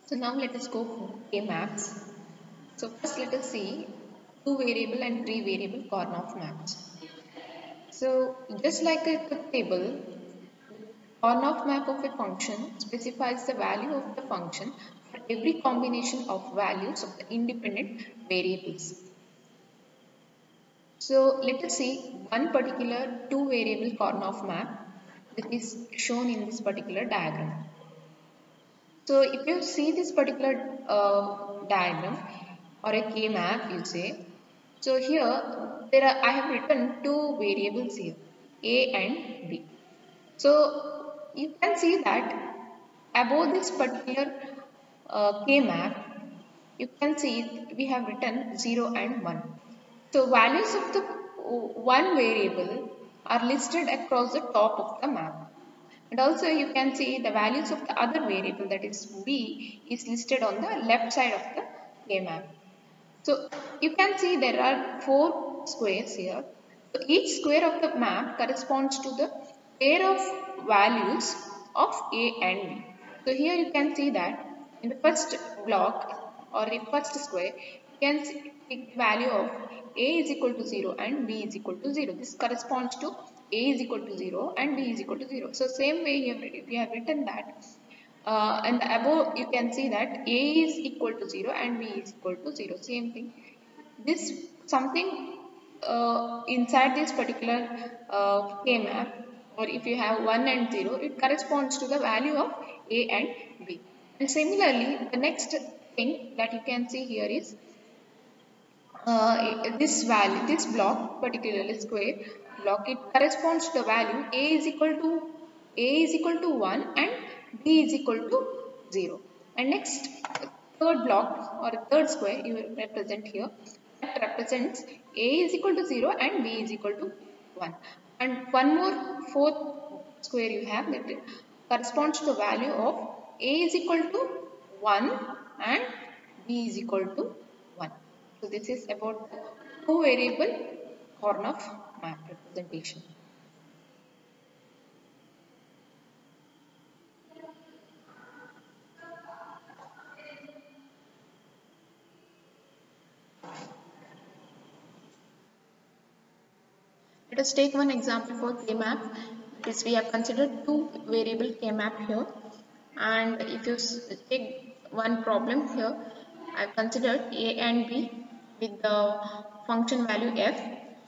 So now let us go for K-maps. So first let us see two variable and three variable Karnaugh maps. So just like a truth table, Karnaugh map of a function specifies the value of the function for every combination of values of the independent variables. So let us see one particular two variable Karnaugh map that is shown in this particular diagram. So if you see this particular diagram or a K map you say, so here I have written two variables here, A and B. So you can see that above this particular K map, you can see we have written 0 and 1. So values of the one variable are listed across the top of the map. And also you can see the values of the other variable, that is B, is listed on the left side of the K map. So you can see there are four squares here. So each square of the map corresponds to the pair of values of A and B. So here you can see that in the first block or the first square, you can see the value of A is equal to 0 and B is equal to 0. This corresponds to A is equal to 0 and B is equal to 0. So same way here we have written that and above you can see that A is equal to 0 and B is equal to 0. Same thing. This something inside this particular K map, or if you have 1 and 0, it corresponds to the value of A and B. And similarly, the next thing that you can see here is this value, this block, particularly square block, it corresponds to the value A is equal to 1 and B is equal to 0. And next third block or third square you will represent here, that represents A is equal to 0 and B is equal to 1. And one more fourth square you have that corresponds to the value of A is equal to 1 and B is equal to 1. So this is about the two variable Karnaugh map representation. Let us take one example for K-map. This we have considered two variable K-map here, and if you take one problem here, I have considered A and B with the function value f.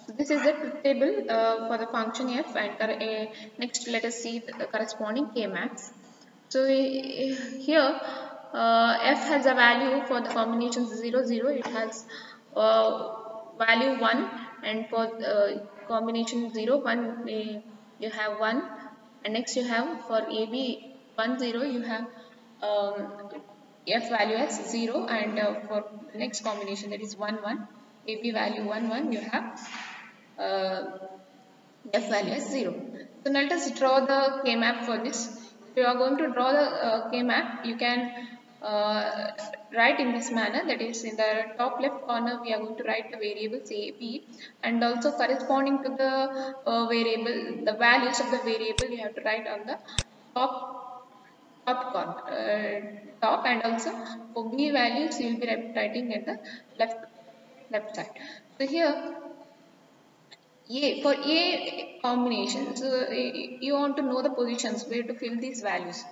So this is the truth table for the function f, and next let us see the corresponding K-maps. So here f has a value for the combination 0 0, it has value 1, and for combination 0 1 you have 1, and next you have for AB 1 0 you have f value as 0, and for next combination that is 1 1 AB value 1 1 you have uh, f value as 0. So now let us draw the K-map for this. If you are going to draw the K-map, you can write in this manner, that is in the top left corner we are going to write the variables A, B, and also corresponding to the variable, the values of the variable you have to write on the top corner, top, and also for B values you will be writing at the left side. So here for A combination, so you want to know the positions where to fill these values.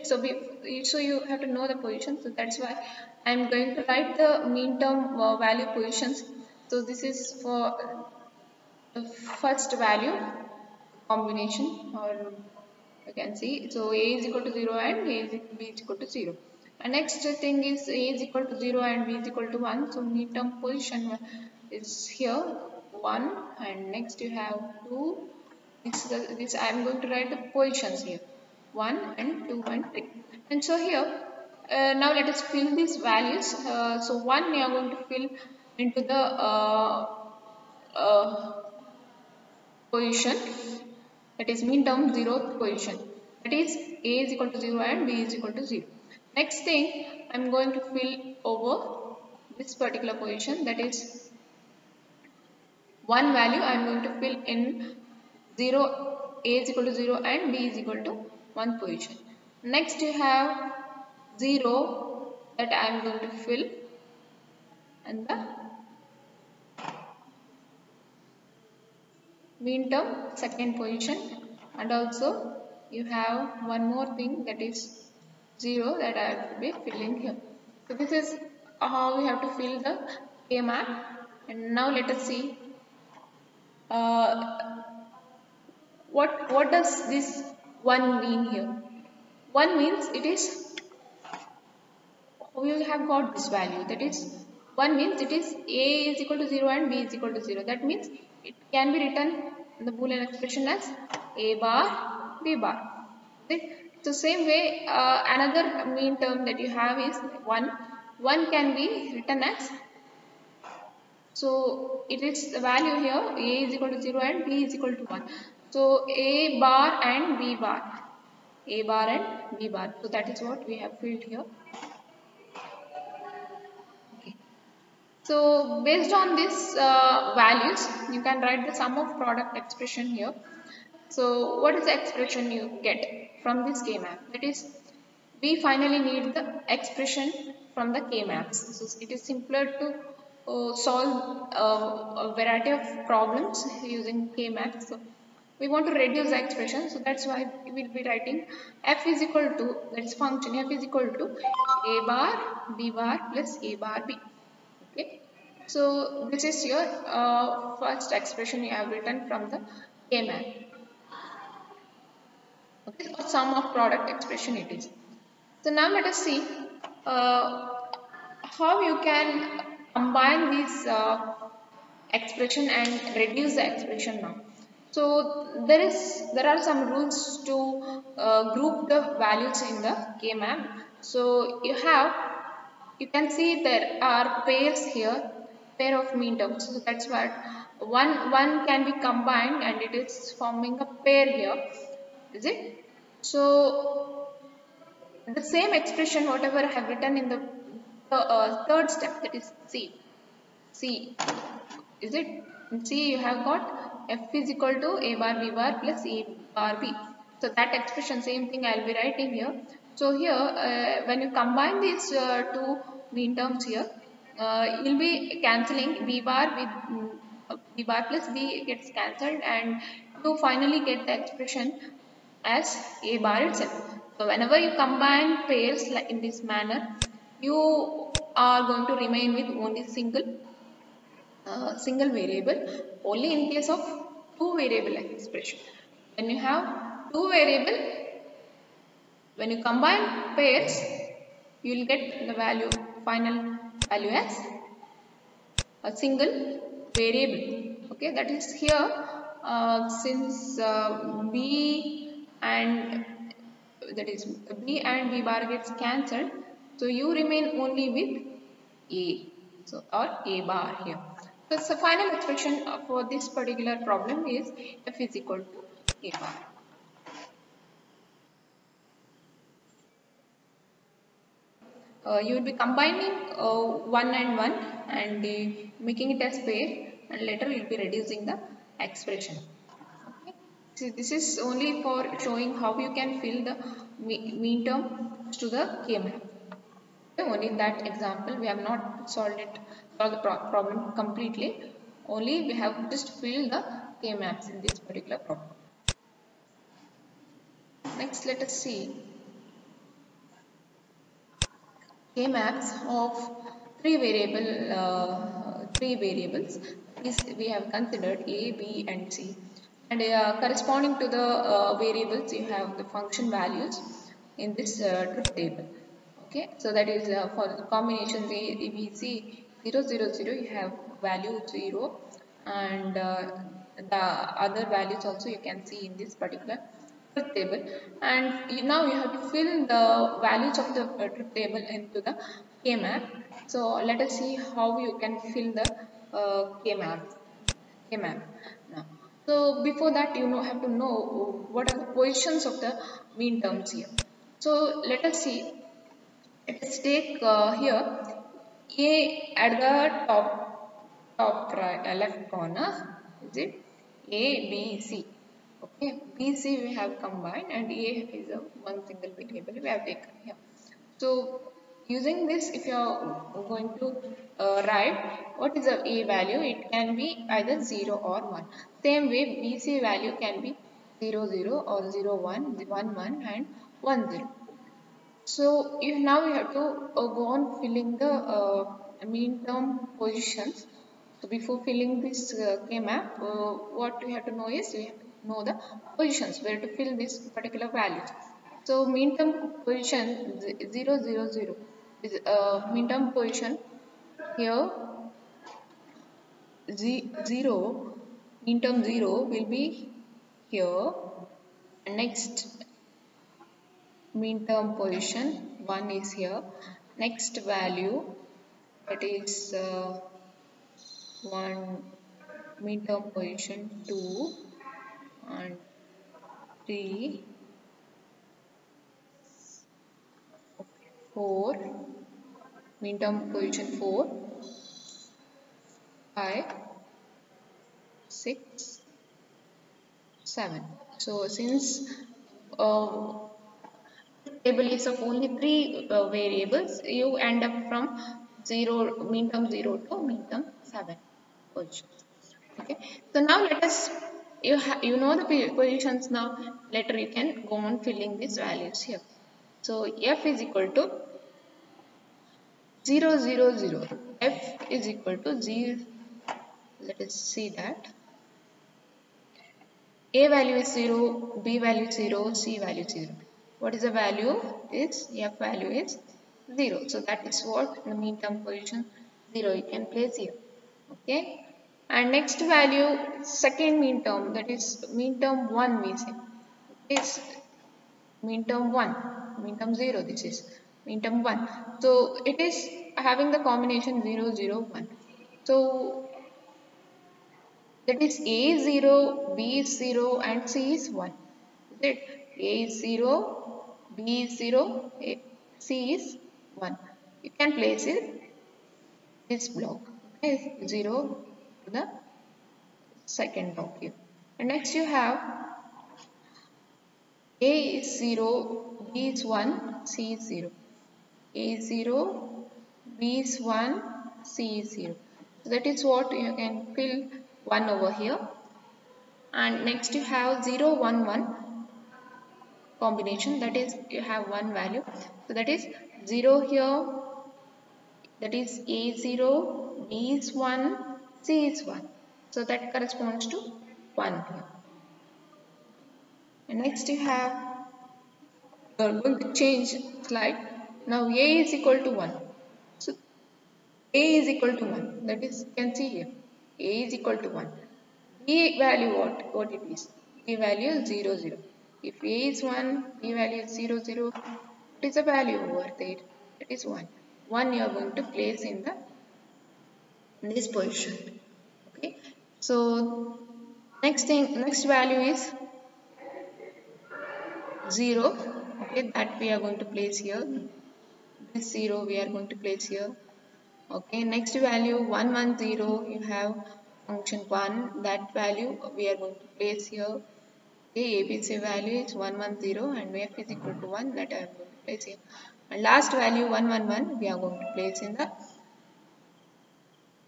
So you have to know the positions. So that's why I am going to write the mean term value positions. So this is for the first value combination, or you can see. So A is equal to 0 and B is equal to 0. And next thing is A is equal to 0 and B is equal to 1. So mean term position is here 1, and next you have 2. This I am going to write the positions here 1 and 2 and 3. And so here now let us fill these values. So 1 we are going to fill into the position, that is mean term 0th position, that is A is equal to 0 and B is equal to 0. Next thing I am going to fill over this particular position, that is one value I am going to fill in 0, A is equal to 0 and B is equal to 1 position. Next you have 0 that I am going to fill in the mean term second position, and also you have one more thing, that is 0, that I have to be filling here. So this is how we have to fill the K map. And now let us see what does this 1 mean here. 1 means it is, we have got this value, that is 1 means it is A is equal to 0 and B is equal to 0. That means it can be written in the Boolean expression as A bar B bar. Okay? So same way, another mean term that you have is 1. 1 can be written as, so it is the value here, A is equal to 0 and B is equal to 1. So A bar and B bar, A bar and B bar. So that is what we have filled here. So based on these values, you can write the sum of product expression here. So what is the expression you get from this K map? That is, we finally need the expression from the K maps. So it is simpler to solve a variety of problems using K maps. So we want to reduce the expression, so that's why we will be writing f is equal to, that's function f is equal to A bar B bar plus A bar B. Okay, so this is your first expression you have written from the K map. Okay, or sum of product expression it is. So now let us see how you can combine these expression and reduce the expression now. So there are some rules to group the values in the K map. So you can see there are pairs here, pair of mean terms. So that's what one can be combined and it is forming a pair here, is it? So the same expression whatever I have written in the third step, that is C, is it? In C you have got f is equal to A bar B bar plus A bar B. So that expression, same thing I will be writing here. So here when you combine these two mean terms here, you will be cancelling B bar with B bar plus B gets cancelled, and you finally get the expression as A bar itself. So whenever you combine pairs like in this manner, you are going to remain with only single variable, only in case of two variable expression. When you have two variable, when you combine pairs, you will get the final value as a single variable. Okay, that is here since B and B bar gets cancelled, so you remain only with A, so or A bar here. So the final expression for this particular problem is f is equal to A bar. You will be combining 1 and 1 and making it as pair, and later you will be reducing the expression. Okay. So this is only for showing how you can fill the mean term to the K map. Only in that example we have not solved the problem completely, only we have just filled the K maps in this particular problem. Next let us see K maps of three variables. We have considered A, B and C, and corresponding to the variables you have the function values in this truth table. Okay, so that is for the combinations A, B, C 0, 0, 0, you have value 0, and the other values also you can see in this particular truth table. And now you have to fill the values of the truth table into the K map. So let us see how you can fill the K map. Now, so before that you have to know what are the positions of the mean terms here. So let us see. Let's take here A at the top right, left corner, is it A, B, C. Okay, B, C we have combined and A is a one single variable we have taken here. So using this, if you are going to write what is the A value, it can be either 0 or 1. Same way BC value can be 0 0 or 0 1, 1 1 and 1 0. So if now we have to go on filling the mean term positions. So before filling this K-map, what we have to know is we have to know the positions where to fill this particular values. So mean term position 0 0 0 is mean term position here 0, mean term 0 will be here, and next mean term position 1 is here, next value that is 1, mean term position 2 and 3, 4, mean term position 4, 5, 6, 7. So since table is of only 3 variables, you end up from 0, mean term 0 to mean term 7 positions. Okay, so now let us, you know the positions now, later you can go on filling these values here. So f is equal to 0 0 0, f is equal to 0, let us see that A value is 0, B value is 0, C value is 0. What is the value? Is F value is 0. So that is what the mean term position 0 you can place here. Okay. And next value, second mean term, that is mean term 1 we say. Is mean term 1, mean term 0, this is mean term 1. So it is having the combination 0 0 1. So that is A is 0, B is 0 and C is 1. Is it? A is 0, B is 0, C is 1. You can place it this block. Okay, 0 to the second block here. And next you have A is 0, B is 1, C is 0. A is 0, B is 1, C is 0. So that is what you can fill 1 over here. And next you have 0 1 1 combination, that is you have one value, so that is 0 here, that is A 0, B is 1, C is 1, so that corresponds to 1 here. And next you have, you are going to change slide. Now A is equal to 1, so A is equal to 1, that is you can see here A is equal to 1. B value what it is? B value is 0 0. If A is 1, B value is 0 0. What is the value over there? It is 1. 1 you are going to place in this position. Okay. So next value is 0. Okay, that we are going to place here. This 0 we are going to place here. Okay, next value 1 1 0, you have function 1, that value we are going to place here. Okay, ABC value is 1 1 0 and F is equal to 1, that I am going to place here. And last value 1 1 1 we are going to place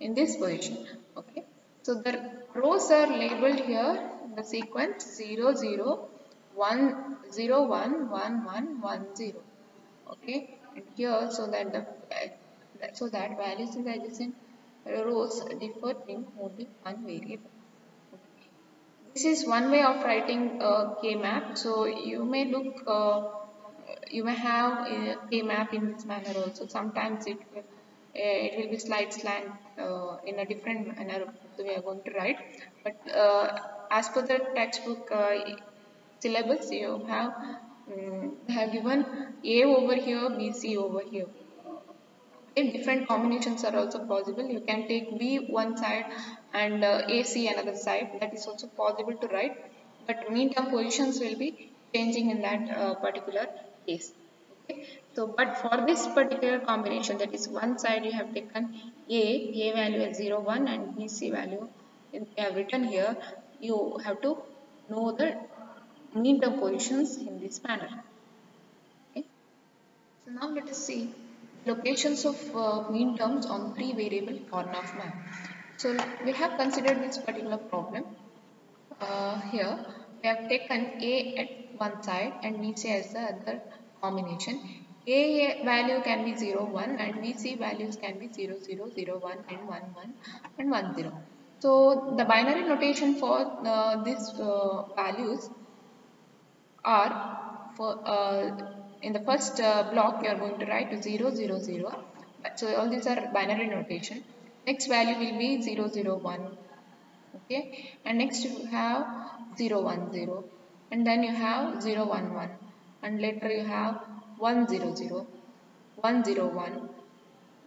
in this position. Okay, so the rows are labeled here in the sequence 0 0 1 0 1 1 1 1 0. Okay, and here so that values in the adjacent rows differ in only one variable. This is one way of writing K-map. So you may you may have a K-map in this manner also. Sometimes it will be slant in a different manner. So we are going to write. But as per the textbook syllabus, you have given A over here, BC over here. Okay, different combinations are also possible. You can take B one side and AC another side. That is also possible to write. But mean term positions will be changing in that particular case. Okay. So, but for this particular combination, that is one side you have taken A value as 0, 1 and BC value you have written here. You have to know the mean term positions in this manner. Okay. So now let us see. locations of mean terms on three variable Karnaugh map. So we have considered this particular problem. Here we have taken A at one side and VC as the other combination. A value can be 0, 1 and VC values can be 0, 0, 0, 1 and 1, 1 and 1, 0. So the binary notation for these values are for in the first block you are going to write 0, 0, 0. So all these are binary notation. Next value will be 0, 0, 1. Okay, and next you have 0, 1, 0, and then you have 0, 1, 1, and later you have 1, 0, 0, 1, 0, 1,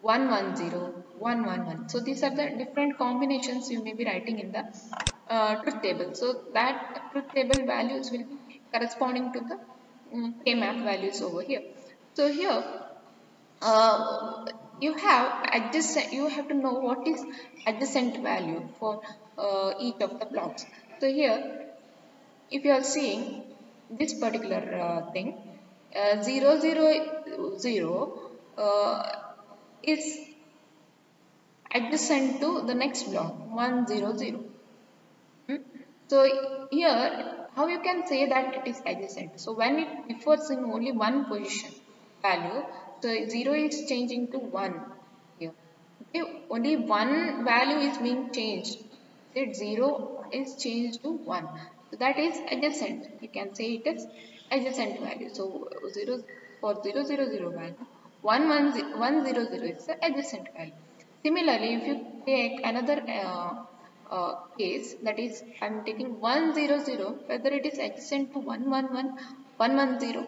1, 1, 0, 1, 1, 1. So these are the different combinations you may be writing in the truth table. So that truth table values will be corresponding to the K-map values over here. So here uh, you have adjacent, you have to know what is adjacent value for each of the blocks. So here if you are seeing this particular thing 0, 0, 0 is adjacent to the next block 1, 0, 0. So here how you can say that it is adjacent? So when it differs in only one position value, so 0 is changing to 1 here. Okay, only one value is being changed. So 0 is changed to 1. So that is adjacent. You can say it is adjacent value. So 0 for 0, 0, 0 value, 1, 1, 1, 0, 0 is the adjacent value. Similarly, if you take another case, that is I am taking 1, 0, 0, whether it is adjacent to 1, 1, 1, 1, 1, 0.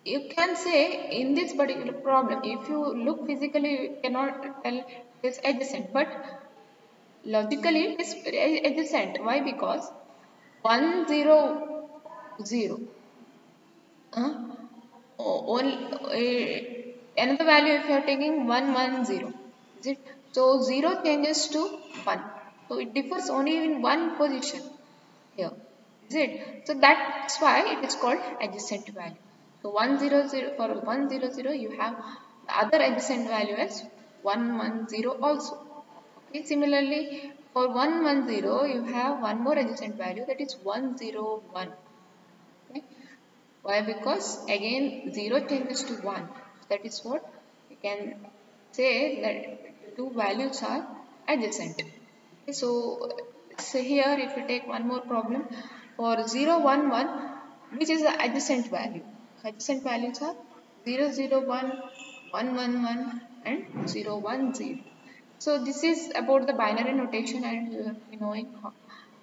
You can say in this particular problem, if you look physically, you cannot tell it is adjacent, but logically it is adjacent. Why? Because 1, 0, 0. Only another value if you are taking 1, 1, 0. Is it? So 0 changes to 1. So it differs only in one position here. Is it? So that's why it is called adjacent value. So 1, 0, 0 for 1, 0, 0 you have the other adjacent value as 1, 1, 0 also. Okay. Similarly for 1, 1, 0 you have one more adjacent value, that is 1, 0, 1. Okay. Why? Because again 0 changes to 1. That is what we can say, that two values are adjacent. Okay, so here if we take one more problem for 0, 1, 1, which is the adjacent value. Adjacent values are 0, 0, 1, 1, 1, 1 and 0, 1, 0. So this is about the binary notation, and you have been knowing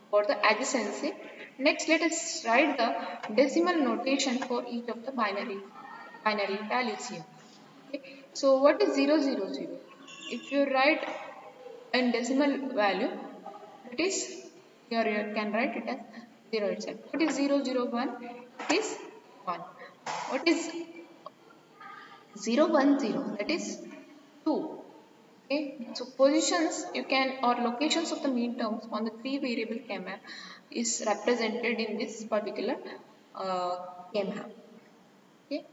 about the adjacency. Next, let us write the decimal notation for each of the binary values here. Okay. So what is 0, 0, 0? If you write in decimal value, it is here you can write it as 0 itself. What is 0, 0, 1? It is 1. What is 0, 1, 0? That is 2. Okay, so positions you can, or locations of the mean terms on the three variable K-map is represented in this particular K-map. Okay.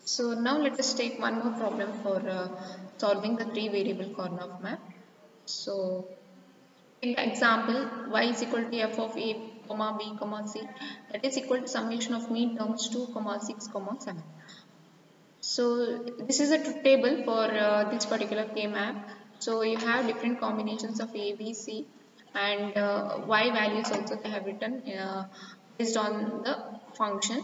So now let us take one more problem for solving the three variable Karnaugh map. So in the example, y is equal to f of a, comma b, comma c, that is equal to summation of mean terms 2, 6, 7. So this is a truth table for this particular K-map. So you have different combinations of A, B, C, and Y values also they have written based on the function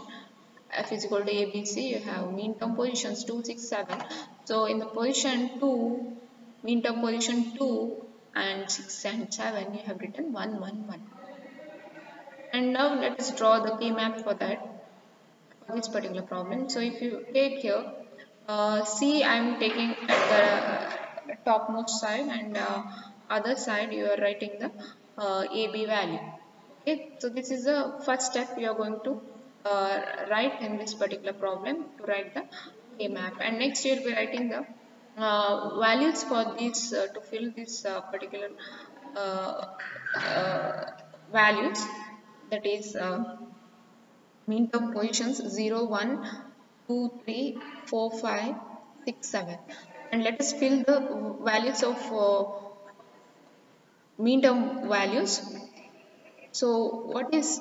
f is equal to A, B, C. You have mean term positions 2, 6, 7. So in the position 2, mean term position 2 and 6 and 7, you have written 1, 1, 1. And now let us draw the K-map for that, for this particular problem. So if you take here, C I am taking at the topmost side, and other side you are writing the AB value. Okay, so this is the first step you are going to write in this particular problem, to write the K map, and next you will be writing the values for this to fill this particular values, that is mean term positions 0, 1, 2, 3, 4, 5, 6, 7, and let us fill the values of mean term values. So what is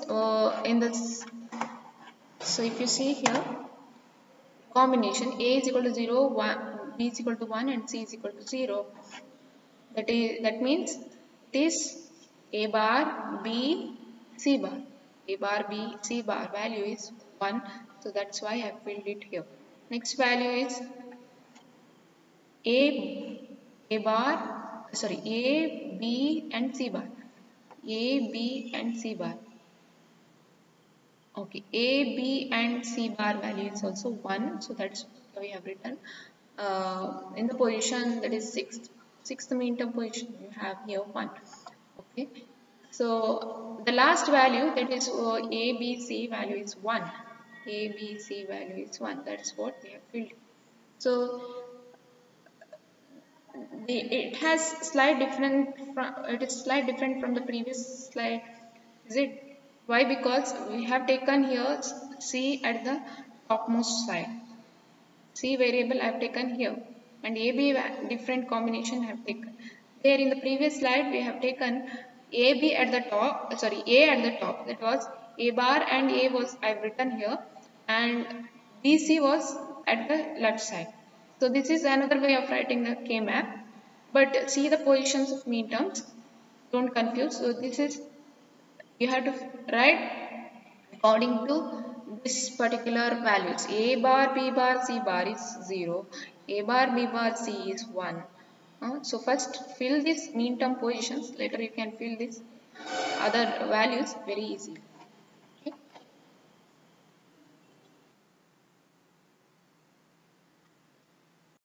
in this? So if you see here, combination A is equal to 0, 1, B is equal to 1 and C is equal to 0. That means it is A bar, B, C bar. A bar, B, C bar value is 1. So that's why I filled it here. Next value is A bar, sorry, A, B and C bar. A, B and C bar. Okay, A, B and C bar value is also 1. So that's what we have written. In the position that is sixth mean term position, you have here 1. Okay. So the last value, that is A, B, C value is 1. A, B, C value is 1. That's what we have filled. So it has slight different from, it is slight different from the previous slide. Is it? Why? Because we have taken here C at the topmost side. C variable I have taken here, and AB different combination I have taken. There in the previous slide we have taken AB at the top, sorry, A at the top. That was A bar and A was I have written here, and BC was at the left side. So this is another way of writing the K map. But see the positions of mean terms. Don't confuse. So this is, you have to write according to this particular values. A bar, B bar, C bar is 0. A bar, B bar, C is 1. So first fill this mean term positions. Later you can fill this other values very easily.